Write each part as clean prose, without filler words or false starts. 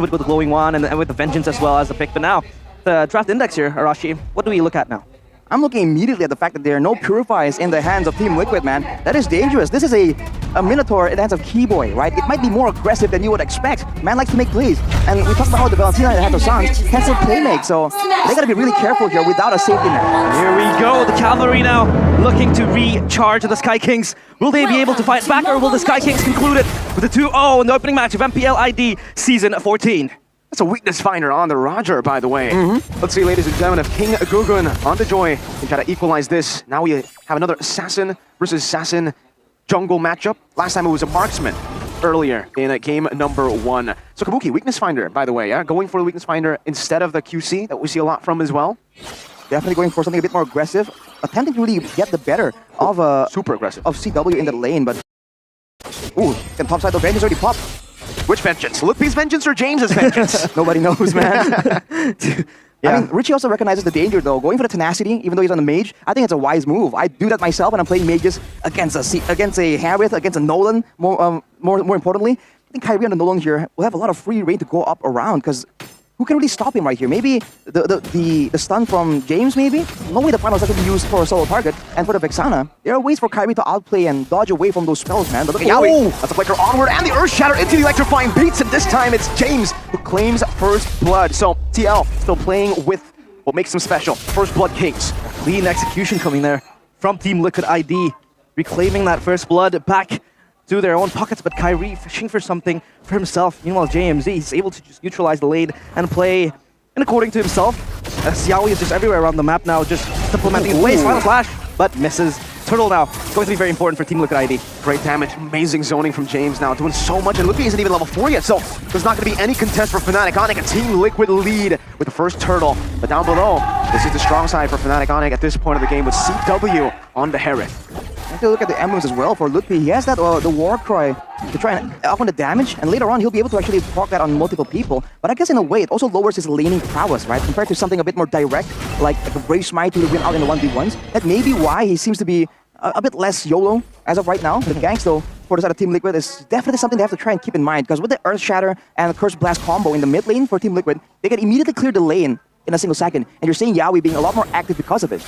with the glowing one and with the vengeance as well as the pick. But now, the draft index here, Arashi, what do we look at now? I'm looking immediately at the fact that there are no purifiers in the hands of Team Liquid, man. That is dangerous. This is a Minotaur in the hands of Keyboy, right? It might be more aggressive than you would expect. Man likes to make plays. And we talked about how the Valentina in the hands of Sans can still play make, so they gotta be really careful here without a safety net. Here we go, the Cavalry now looking to recharge the Sky Kings. Will they be able to fight back, or will the Sky Kings conclude it with a 2-0 in the opening match of MPL ID Season 14? That's a weakness finder on the Roger, by the way. Let's see, ladies and gentlemen, if King Gugun on the Joy can try to equalize this. Now we have another Assassin versus Assassin jungle matchup. Last time it was a marksman earlier in game number 1. So Kabuki, weakness finder, by the way, yeah? Going for the weakness finder instead of the QC that we see a lot from as well. Definitely going for something a bit more aggressive, attempting to really get the better of super aggressive of CW in the lane, but ooh, can topside the vengeance already popped. Which vengeance? Lutpi's vengeance or James's vengeance? Nobody knows, man. Yeah. I mean, Richie also recognizes the danger, though. Going for the tenacity, even though he's on the mage, I think it's a wise move. I do that myself when I'm playing mages against a Harith, against a Nolan. More importantly, I think Kyrie and the Nolan here will have a lot of free reign to go up around, because who can really stop him right here? Maybe the stun from James, maybe? No way the final is actually used for a solo target. And for the Vexana, there are ways for Kyrie to outplay and dodge away from those spells, man. But look at Yaoi. That's a flicker onward, and the Earth Shatter into the electrifying beats, and this time it's James who claims first blood. So TL still playing with what makes them special. First blood kings. Clean execution coming there from Team Liquid ID, reclaiming that first blood back to their own pockets, but Kyrie fishing for something for himself. Meanwhile, JMZ, he's able to just neutralize the lane and play in according to himself. As Yaoi is just everywhere around the map now, just supplementing his plays. Final flash, but misses. Turtle now, going to be very important for Team Liquid ID. Great damage, amazing zoning from James now, doing so much, and Luffy isn't even level 4 yet, so there's not going to be any contest for Fnatic ONIC. A Team Liquid lead with the first turtle, but down below, this is the strong side for Fnatic ONIC at this point of the game with CW on the Harith. Have to look at the emblems as well for Lutpi. He has that the war cry to try and up on the damage, and later on he'll be able to actually proc that on multiple people. But I guess in a way it also lowers his laning prowess, right? Compared to something a bit more direct, like a Brave Smite to win out in the 1v1s. That may be why he seems to be a bit less YOLO as of right now. The ganks, though, for the side of Team Liquid is definitely something they have to try and keep in mind, because with the Earth Shatter and the Curse Blast combo in the mid lane for Team Liquid, they can immediately clear the lane in a single second, and you're seeing Yaoi being a lot more active because of it.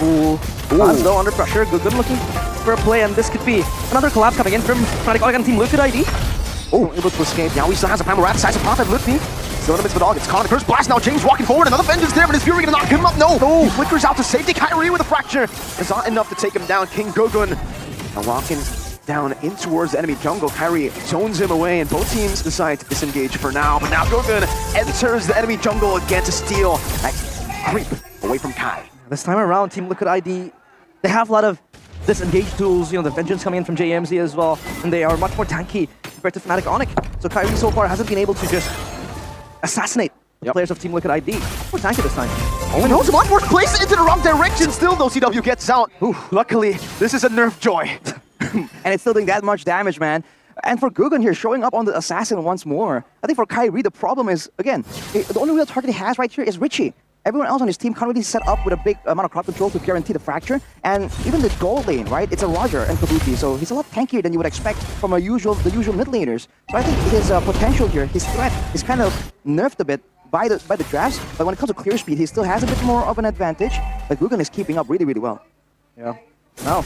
Ooh. Hans though under pressure, good looking for a play, and this could be another collapse coming in from Fnatic ONIC and Team Liquid ID. Oh, able to escape. Yaoi still has a primal rat size of Prophet Lutfi. Still in the midst of it all, gets caught on the Curse Blast. Now James walking forward, another vengeance there, but his Fury gonna knock him up. No! He flickers out to safety. Kyrie with a fracture. It's not enough to take him down. King Gugun now walking down in towards the enemy jungle. Kyrie zones him away, and both teams decide to disengage for now. But now Gugun enters the enemy jungle again to steal that creep away from Kai. This time around, Team Liquid ID, they have a lot of disengage tools, you know, the Vengeance coming in from JMZ as well, and they are much more tanky compared to Fnatic ONIC. So Kyrie so far hasn't been able to just assassinate the players of Team Liquid ID. More tanky this time. Oh no, some more plays into the wrong direction. Still though, CW gets out. Ooh, luckily, this is a nerf joy. And it's still doing that much damage, man. And for Gugun here, showing up on the Assassin once more. I think for Kyrie, the problem is, again, the only real target he has right here is Richie. Everyone else on his team can't really set up with a big amount of crowd control to guarantee the fracture. And even the gold lane, right? It's a Roger and Kabuki, so he's a lot tankier than you would expect from the usual mid laners. So I think his potential here, his threat, is kind of nerfed a bit by the drafts. But when it comes to clear speed, he still has a bit more of an advantage. But Gugun is keeping up really, really well. Yeah. Now,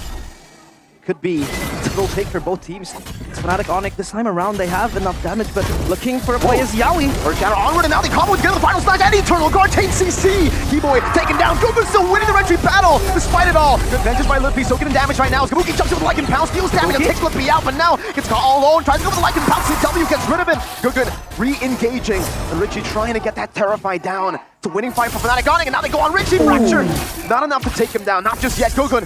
could be a difficult take for both teams. It's Fnatic ONIC this time around. They have enough damage, but looking for a play is Yaoi. Earth Shatter onward, and now they combo together the final snag and Eternal Guard takes CC. Keyboy taken down. Gugun still winning the retreat battle despite it all. Good vengeance by Lutfi, so getting damage right now. As Kabuki jumps in with Lycan Pound, steals damage and takes Lutfi out, but now gets caught all alone. Tries to go with the Lycan Pound. CW gets rid of him. Gugun re-engaging, and Richie trying to get that Terrify down. It's a winning fight for Fnatic ONIC, and now they go on Richie. Fracture. Not enough to take him down. Not just yet. Gugun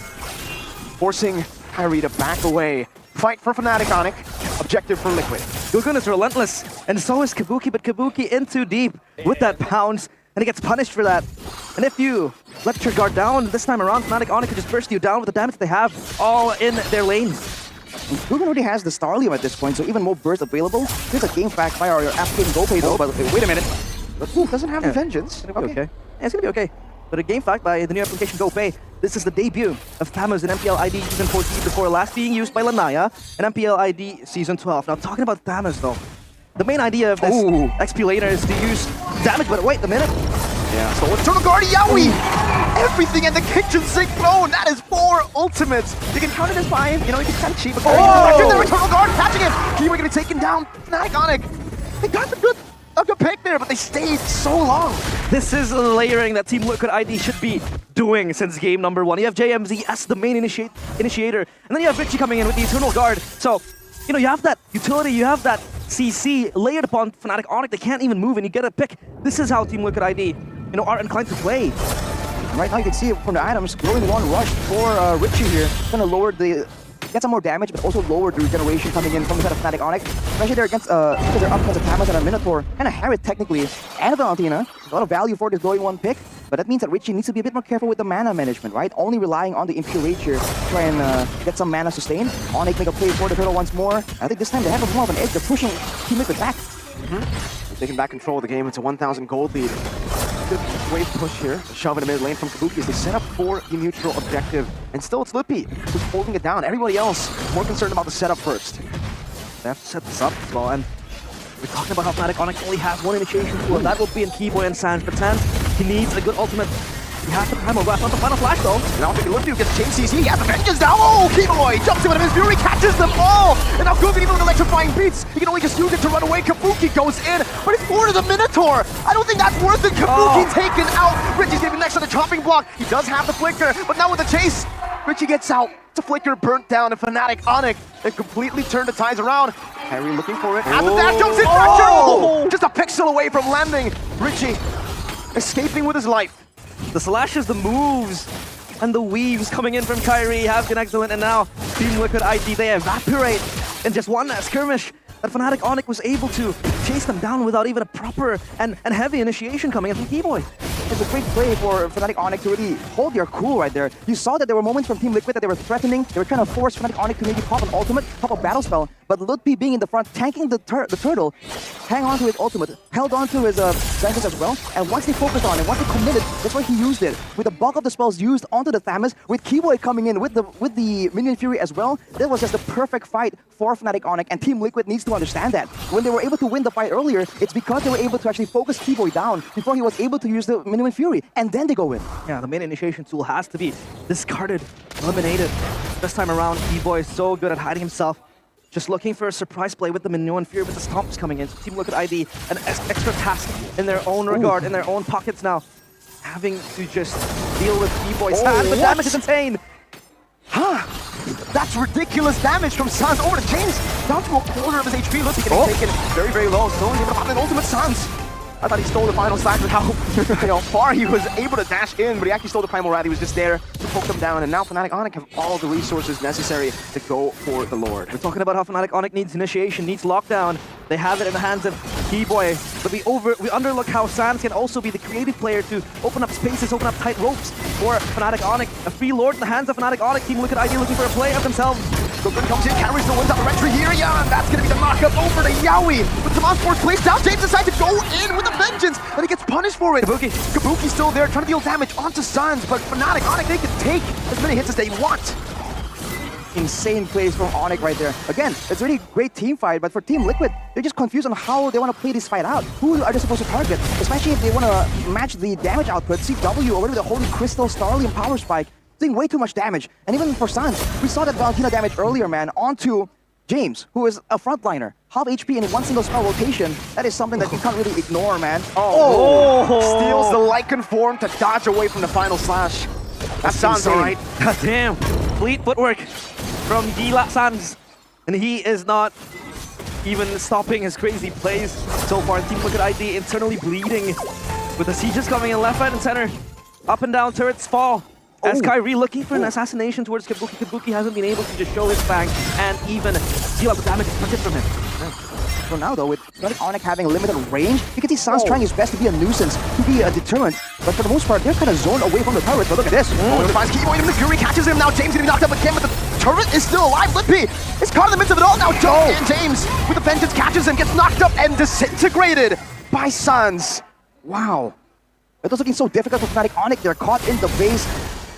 forcing Kyrie to back away. Fight for Fnatic ONIC. Objective for Liquid. Gugun is relentless, and so is Kabuki, but Kabuki in too deep with that pounce, and he gets punished for that. And if you let your guard down this time around, Fnatic ONIC could just burst you down with the damage they have all in their lane. Gugun already has the Starlium at this point, so even more burst available. Here's a game fact by our Afghan GoPay though, but wait a minute. Doesn't have the Vengeance. It's gonna be okay. Yeah, it's gonna be okay. But a game fact by the new application GoPay. This is the debut of Thamus in MPL ID Season 14 before last being used by Lanaya in MPL ID Season 12. Now talking about Thamus though, the main idea of this XP laner is to use damage, but wait a minute. Yeah, so Eternal Guard, Yowie! Everything in the kitchen sink thrown! That is 4 ultimates! You can counter this by, you know, you can kind of cheat, but Eternal Guard catching him! Kiwi getting taken down, Fnatic ONIC! They got a good pick there, but they stayed so long! This is the layering that Team Liquid ID should be doing since game number 1. You have JMZ as the main initiator, and then you have Richie coming in with the Eternal Guard. So, you know, you have that utility, you have that CC layered upon Fnatic ONIC. They can't even move, and you get a pick. This is how Team Liquid ID, you know, are inclined to play. Right now you can see from the items, growing one rush for Richie here. Gonna lower get some more damage, but also lower the regeneration coming in from the side of Fnatic ONIC. Especially they're against, because they're up against a Tamas and a Minotaur, and a Harriet technically, and a Valentina. A lot of value for this glowing one pick, but that means that Richie needs to be a bit more careful with the mana management, right? Only relying on the MPL Rage here to try and get some mana sustained. ONIC make a play for the turtle once more. I think this time they have more of an edge. They're pushing Team Liquid back. They're taking back control of the game. It's a 1,000 gold lead. Good wave push here. A shove in the mid lane from Kabuki as they set up for the neutral objective. And still it's Lippy who's holding it down. Everybody else more concerned about the setup first. They have to set this up as well, and we're talking about how Fnatic ONIC only has one initiation tool, and that will be in Keyboy and Sans. But Sans, he needs a good ultimate. He has to time a wrap on the final flash though. Now thinking Lippy gets chain CC, he has the vengeance down. Oh, Keyboy jumps in with his fury, catches them all. And now Gugan even with electrifying beats, he can only just use it to run away. Kabuki goes in, but it's forward to the Minotaur. I don't think that's worth it. Kabuki taken out. Richie's getting next to the chopping block. He does have the flicker, but now with the chase, Richie gets out. It's a flicker burnt down, and Fnatic ONIC, they completely turned the tides around. Harry looking for it. And the dash jumps in fracture. Just a pixel away from landing. Richie escaping with his life. The slashes, the moves, and the weaves coming in from Kyrie have been excellent, and now Team Liquid ID, they evaporate in just one skirmish that Fnatic ONIC was able to chase them down without even a proper and heavy initiation coming in from Keyboy. It's a great play for Fnatic ONIC to really hold their cool right there. You saw that there were moments from Team Liquid that they were threatening. They were trying to force Fnatic ONIC to maybe pop an ultimate, pop a battle spell. But Ludpi being in the front, tanking the turtle, hang on to his ultimate, held on to his vengeance as well. And once they focused on it, once they committed, that's why he used it. With the bulk of the spells used onto the Thamus, with Keyboy coming in with the Minion Fury as well, that was just the perfect fight for Fnatic ONIC. And Team Liquid needs to understand that. When they were able to win the fight earlier, it's because they were able to actually focus Keyboy down before he was able to use the Minion Fury. And then they go in. Yeah, the main initiation tool has to be discarded, eliminated. This time around, Keyboy is so good at hiding himself. Just looking for a surprise play with the Minion Fury, but the Stomp is coming in. So Team Liquid ID, an extra task in their own regard, in their own pockets now. Having to just deal with Keyboy's hand, but damage is insane. Huh? That's ridiculous damage from Sans over the chains, down to a quarter of his HP. Looks like getting taken very, very low. Still able to pop an ultimate Sans. I thought he stole the final slash with how far he was able to dash in, but he actually stole the Primal Rat. He was just there to poke them down, and now Fnatic ONIC have all the resources necessary to go for the Lord. We're talking about how Fnatic ONIC needs initiation, needs lockdown. They have it in the hands of Keyboy, but we underlook how Sans can also be the creative player to open up spaces, open up tight ropes for Fnatic ONIC. A free Lord in the hands of Fnatic ONIC. Team Liquid ID looking for a play of themselves. Goku comes in, carries the ones out the retry here, yeah, and that's gonna be the knockup over to Yowie. With Saman Force placed down, James decides to go in with a vengeance, but he gets punished for it. Kabuki's still there, trying to deal damage onto Sans, but Fnatic ONIC, they can take as many hits as they want. Insane plays from ONIC right there. Again, it's a really great team fight, but for Team Liquid, they're just confused on how they want to play this fight out. Who are they supposed to target? Especially if they want to match the damage output. CW already with the Holy Crystal, Starlium Power Spike, doing way too much damage. And even for Sans, we saw that Valentina damage earlier, man, onto James, who is a frontliner. Half HP in one single spell rotation. That is something that you can't really ignore, man. Steals the Lycan form to dodge away from the final slash. That sounds alright. God damn. Fleet footwork from Gila Sans. And he is not even stopping his crazy plays so far. Team Liquid ID internally bleeding with the sieges coming in left, right, and center. Up and down turrets fall. As Kyrie looking for an assassination towards Kabuki. Kabuki hasn't been able to just show his fang and even deal out the damage expected from him. For now, though, with Fnatic ONIC having limited range, you can see Sans trying his best to be a nuisance, to be a deterrent. But for the most part, they're kind of zoned away from the turret. But look at this. He finds Keyboy, even the Fury catches him. Now James gonna be knocked up again, but the turret is still alive. Lippy is caught in the midst of it all. Now and James with the vengeance catches him, gets knocked up and disintegrated by Sans. Wow. It was looking so difficult for Fnatic ONIC. They're caught in the base.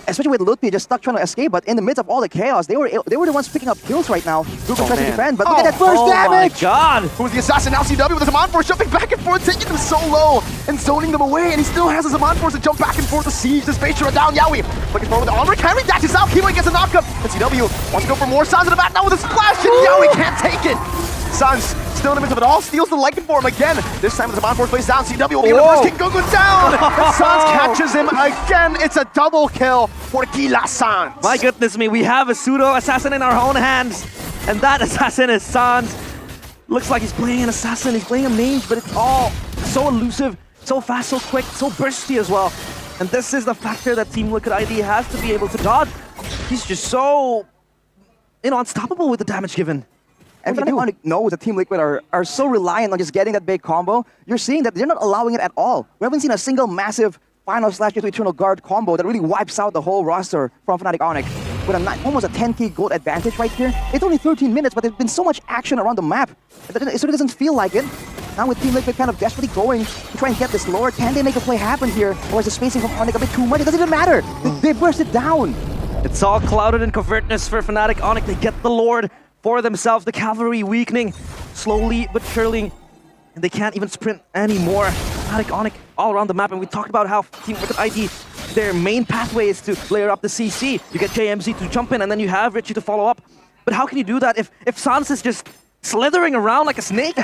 especially with Lutpi just stuck trying to escape, but in the midst of all the chaos, they were the ones picking up kills right now. Google tries to defend, but look at that first damage! Oh my god! Who's the assassin? Now CW with the Zaman Force jumping back and forth, taking them so low and zoning them away, and he still has a Zaman Force to jump back and forth to siege the space shooter down. Yawi looking forward with the armor, carry dashes out, Kimo gets a knockup, and CW wants to go for more. Sans in the back now with a splash, and Yawi can't take it! Sans still in the midst of it all, steals the Lycan form again. This time with the Zaman Force plays down, CW will be able to first King Gugu down! And Sans catches him again, it's a double kill for Gila Sans. My goodness me, we have a pseudo assassin in our own hands, and that assassin is Sans. Looks like he's playing an assassin, he's playing a mage, but it's all so elusive, so fast, so quick, so bursty as well. And this is the factor that Team Liquid ID has to be able to dodge. He's just so, unstoppable with the damage given. And Fnatic ONIC knows that Team Liquid are so reliant on just getting that big combo. You're seeing that they're not allowing it at all. We haven't seen a single massive final slash to Eternal Guard combo that really wipes out the whole roster from Fnatic ONIC. With almost a 10k gold advantage right here. It's only 13 minutes, but there's been so much action around the map. So it doesn't feel like it. Now with Team Liquid kind of desperately going to try and get this lower, can they make a play happen here? Or is the spacing from ONIC a bit too much? It doesn't even matter. They burst it down. It's all clouded in covertness for Fnatic ONIC. They get the Lord for themselves, the cavalry weakening slowly but surely, and they can't even sprint anymore. Fnatic ONIC all around the map, and we talked about how Team Liquid ID, their main pathway is to layer up the CC. You get JMZ to jump in, and then you have Richie to follow up. But how can you do that if Sans is just slithering around like a snake?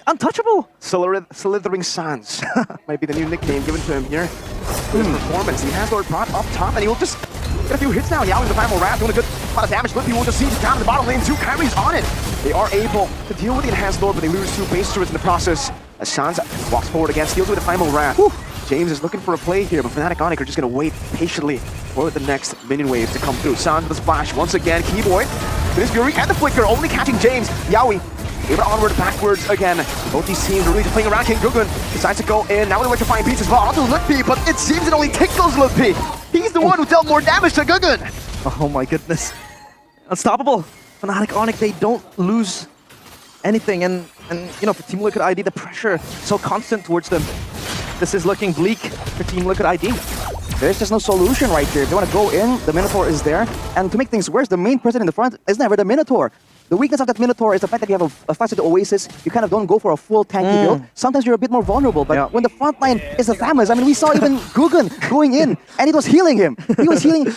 Untouchable. Slithering Sans might be the new nickname given to him here. Good performance. He has Lord Prot up top, and he will just get a few hits now. Yao in the final wrap, doing a good amount of damage. Lutpi will just siege down in the bottom lane. 2 carries on it. They are able to deal with the enhanced Lord, but they lose 2 base turrets in the process. As Sans walks forward again, steals with the final wrap. James is looking for a play here, but Fnatic ONIC are just going to wait patiently for the next minion wave to come through. Sans with the splash once again. Keyboy with his Fury and the Flicker, only catching James. Yawi able to onward, backwards again. Both these teams are really playing around. King Gugun decides to go in. Now with electrifying beats as well onto Lutpi, but it seems it only tickles Lutpi. He's the one who dealt more damage to Gugun. Oh my goodness. Unstoppable. Fnatic ONIC, they don't lose anything. And for Team Liquid ID, the pressure so constant towards them. This is looking bleak for Team Liquid ID. There's just no solution right here. If they want to go in, the Minotaur is there. And to make things worse, the main person in the front is never the Minotaur. The weakness of that Minotaur is the fact that you have a fight with the Oasis, you kind of don't go for a full tanky build. Sometimes you're a bit more vulnerable, but when the front line is the Thamus, I mean, we saw even Gugun going in, and it was healing him.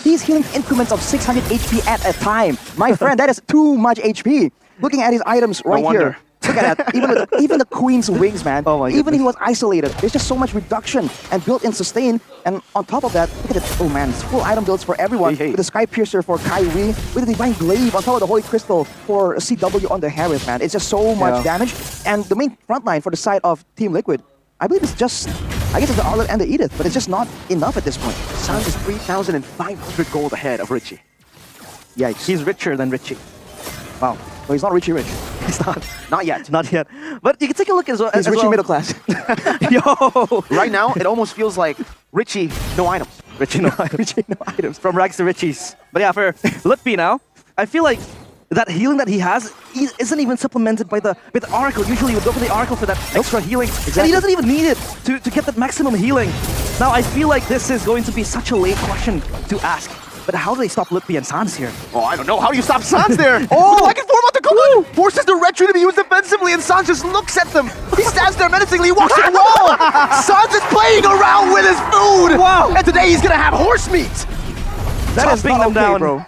He's healing increments of 600 HP at a time. My friend, that is too much HP. Looking at his items right here. Look at that. Even the Queen's wings, man. Oh my even if he was isolated, there's just so much reduction and built-in sustain. And on top of that, look at it. Oh man, it's full item builds for everyone. With the Sky Piercer for Kyrie, with the Divine Glaive on top of the Holy Crystal for CW on the Harris, man. It's just so much damage. And the main frontline for the side of Team Liquid, I believe it's just, I guess it's the Arlet and the Edith, but it's just not enough at this point. Sans is 3,500 gold ahead of Richie. Yikes. He's richer than Richie. Wow. Well, he's not Richie rich. He's not. Not yet. Not yet. But you can take a look as well. He's Richie middle class. Yo! Right now, it almost feels like Richie, no items. Richie, no items. Richie, no items. From rags to Richie's. But yeah, for Lutpi now, I feel like that healing that he has isn't even supplemented by the Oracle. Usually you would go for the Oracle for that extra healing. And he doesn't even need it to get that maximum healing. Now I feel like this is going to be such a late question to ask. But how do they stop Lutpi and Sans here? Oh, I don't know. How do you stop Sans there? Oh, I can form out the Gugun! Forces the retry to be used defensively, and Sans just looks at them. He stands there menacingly, walks to the wall! Sans is playing around with his food! Wow! And today he's gonna have horse meat! That is not them okay, down. bro.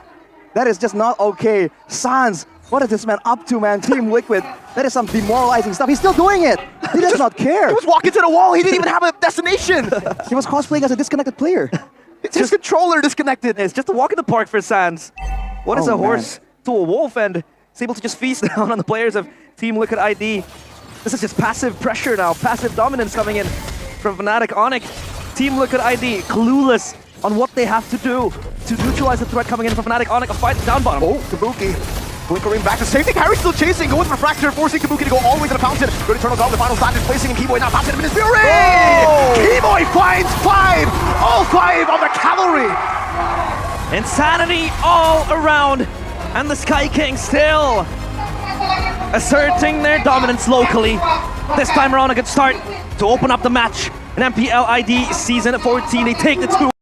That is just not okay. Sans, what is this man up to, man? Team Liquid, that is some demoralizing stuff. He's still doing it. He does not care. He was walking to the wall. He didn't even have a destination. He was cosplaying as a disconnected player. It's his controller disconnected. It's just a walk in the park for Sans. What is a horse to a wolf, and is able to just feast down on the players of Team Liquid ID. This is just passive pressure now, passive dominance coming in from Fnatic ONIC. Team Liquid ID clueless on what they have to do to neutralize the threat coming in from Fnatic ONIC. A fight down bottom. Oh, Kabuki. Flickering back to safety. Harry's still chasing, going for Fracture, forcing Kabuki to go all the way to the fountain. Good Eternal God, the final stand is placing in Keyboy, now fountain in his Fury! Oh! Keyboy finds 5! All 5 on the cavalry! Insanity all around, and the Sky King still asserting their dominance locally. This time around a good start to open up the match in MPL ID Season 14. They take the 2.